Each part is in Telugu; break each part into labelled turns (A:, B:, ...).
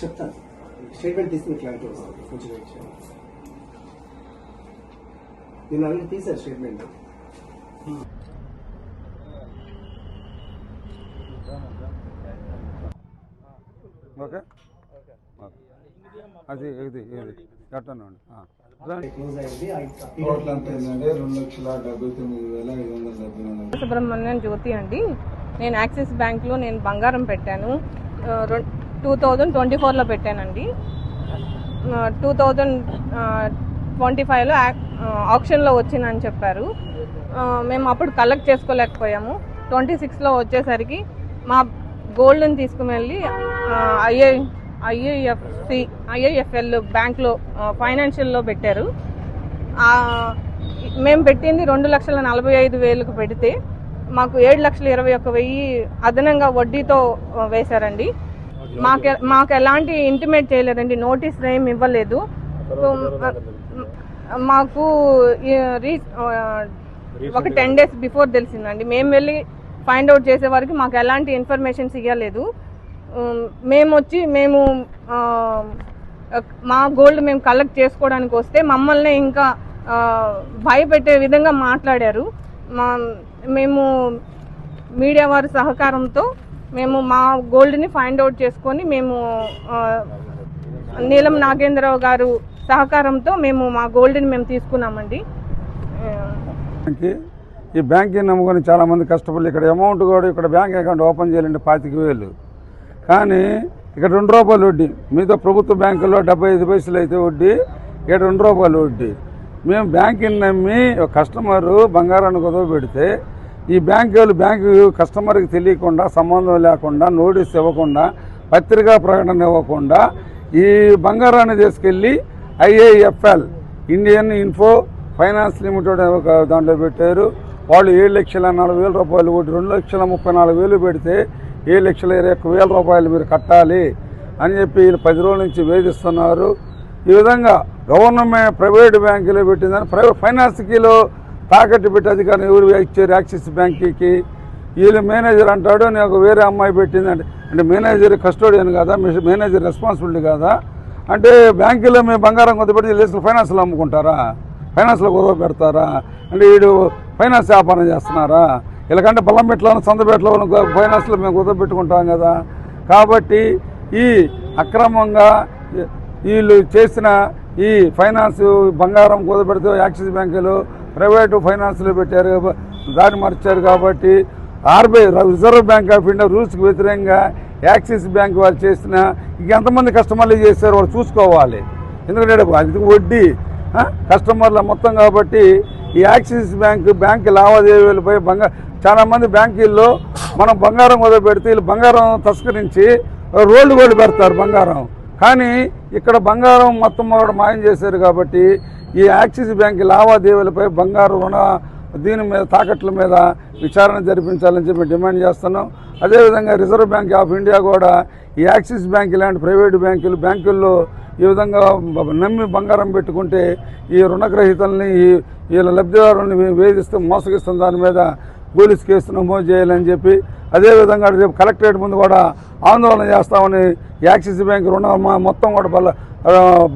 A: చెప్తాను స్టేట్మెంట్ తీసి మీకు క్లారిటీ వస్తుంది కొంచెం విషయం నేను ఆల్రెడీ తీశాను స్టేట్మెంట్.
B: ఓకే అది ఇది ఇది కట్టనండి.
C: సుబ్రహ్మణ్యం జ్యోతి అండి. నేను యాక్సిస్ బ్యాంక్లో నేను బంగారం పెట్టాను. 2024లో పెట్టానండి. 2025లో ఆప్షన్లో వచ్చిందని చెప్పారు. మేము అప్పుడు కలెక్ట్ చేసుకోలేకపోయాము. 26లో వచ్చేసరికి మా గోల్డ్ని తీసుకువెళ్ళి ఐఐఎఫ్ఎల్ బ్యాంక్లో ఫైనాన్షియల్లో పెట్టారు. మేము పెట్టింది 2,45,000 పెడితే మాకు 7,21,000 అదనంగా వడ్డీతో వేశారండి. మాకు ఎలాంటి ఇంటిమేట్ చేయలేదండి, నోటీస్ ఏమి ఇవ్వలేదు. మాకు ఒక 10 days బిఫోర్ తెలిసిందండి. మేము వెళ్ళి ఫైండ్ అవుట్ చేసే వరకు మాకు ఎలాంటి ఇన్ఫర్మేషన్స్ ఇవ్వలేదు. మేము మా గోల్డ్ మేము కలెక్ట్ చేసుకోవడానికి వస్తే మమ్మల్ని ఇంకా భయపెట్టే విధంగా మాట్లాడారు. మేము మీడియా వారి సహకారంతో మేము మా గోల్డ్ని ఫైండ్ అవుట్ చేసుకొని మేము నీలం నాగేంద్రరావు గారు సహకారంతో మేము మా గోల్డ్ని మేము తీసుకున్నామండి.
B: ఈ బ్యాంక్ని నమ్ముకొని చాలామంది కష్టపడి ఇక్కడ అమౌంట్ కూడా ఇక్కడ బ్యాంక్ అకౌంట్ ఓపెన్ చేయాలంటే 25,000, కానీ ఇక్కడ ₹2 వడ్డీ. మిగతా ప్రభుత్వ బ్యాంకుల్లో 75 పైసలు అయితే వడ్డీ, ఇక్కడ ₹2 వడ్డీ. మేము బ్యాంకుని నమ్మి ఒక కస్టమరు బంగారాన్ని కుదవ పెడితే ఈ బ్యాంకు కస్టమర్కి తెలియకుండా, సంబంధం లేకుండా, నోటీస్ ఇవ్వకుండా, పత్రికా ప్రకటన ఇవ్వకుండా ఈ బంగారాన్ని తీసుకెళ్ళి IIFL Indian info finance limited ఒక దాంట్లో పెట్టారు. వాళ్ళు ₹7,40,000 వడ్డీ, ₹2,34,000 పెడితే ₹7,21,000 మీరు కట్టాలి అని చెప్పి వీళ్ళు 10 రోజుల నుంచి వేధిస్తున్నారు. ఈ విధంగా గవర్నమెంట్ ప్రైవేటు బ్యాంకులో పెట్టిందని ప్రైవేట్ ఫైనాన్స్కిలో తాకట్టు పెట్టి అధికారం ఎవరు ఇచ్చారు? యాక్సిస్ బ్యాంక్కి. వీళ్ళు మేనేజర్ అంటాడు నాకు వేరే అమ్మాయి పెట్టిందంటే, అంటే మేనేజర్ కస్టోడియన్ కదా, మేనేజర్ రెస్పాన్సిబిలిటీ కదా. అంటే బ్యాంకులో మేము బంగారం కొద్దిపెట్టి వీళ్ళు ఫైనాన్స్లో అమ్ముకుంటారా? ఫైనాన్స్లో గొడవ పెడతారా? అంటే వీడు ఫైనాన్స్ వ్యాపారం చేస్తున్నారా? వీళ్ళకంటే బల్లంపేటలో సంతపేటలో ఫైనాన్స్లో మేము కుదరబెట్టుకుంటాం కదా. కాబట్టి ఈ అక్రమంగా వీళ్ళు చేసిన ఈ ఫైనాన్స్ బంగారం కుదరబెడితే యాక్సిస్ బ్యాంకులు ప్రైవేటు ఫైనాన్స్లో పెట్టారు, దాన్ని మార్చారు. కాబట్టి RBI reserve bank of India రూల్స్కి వ్యతిరేకంగా యాక్సిస్ బ్యాంక్ వాళ్ళు చేసిన ఇంకెంతమంది కస్టమర్లు చేశారు వాళ్ళు చూసుకోవాలి. ఎందుకంటే అది వడ్డీ కస్టమర్ల మొత్తం. కాబట్టి ఈ యాక్సిస్ బ్యాంక్ లావాదేవీలపై చాలామంది బ్యాంకుల్లో మనం బంగారం కుదరబెడితే వీళ్ళు బంగారం తస్కరించి రోడ్లు పెడతారు బంగారం. కానీ ఇక్కడ బంగారం మొత్తం కూడా మాయం చేశారు. కాబట్టి ఈ యాక్సిస్ బ్యాంక్ లావాదేవీలపై బంగారు రుణ దీని మీద తాకట్ల మీద విచారణ జరిపించాలని చెప్పి డిమాండ్ చేస్తున్నాం. అదేవిధంగా రిజర్వ్ బ్యాంక్ ఆఫ్ ఇండియా కూడా ఈ యాక్సిస్ బ్యాంక్ ఇలాంటి ప్రైవేటు బ్యాంకుల్లో ఈ విధంగా నమ్మి బంగారం పెట్టుకుంటే ఈ రుణగ్రహీతల్ని వీళ్ళ లబ్ధిదారుల్ని వేధిస్తూ మోసగిస్తున్న దాని మీద పోలీస్ కేసు నమోదు చేయాలని చెప్పి, అదేవిధంగా రేపు కలెక్టరేట్ ముందు కూడా ఆందోళన చేస్తామని యాక్సిస్ బ్యాంక్ మొత్తం కూడా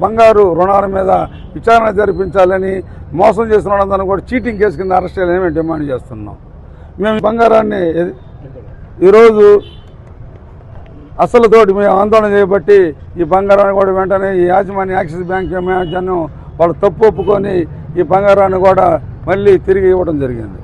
B: బంగారు రుణాల మీద విచారణ జరిపించాలని, మోసం చేసిన వాళ్ళందరినీ కూడా చీటింగ్ కేసు కింద అరెస్ట్ చేయాలని మేము డిమాండ్ చేస్తున్నాం. మేము బంగారాన్ని ఈరోజు అసలుతోటి మేము ఆందోళన చేయబట్టి ఈ బంగారాన్ని కూడా వెంటనే ఈ యాజమాన్య యాక్సిస్ బ్యాంక్ యాజమాన్యం వాళ్ళు తప్పు ఒప్పుకొని ఈ బంగారాన్ని కూడా మళ్ళీ తిరిగి ఇవ్వడం జరిగింది.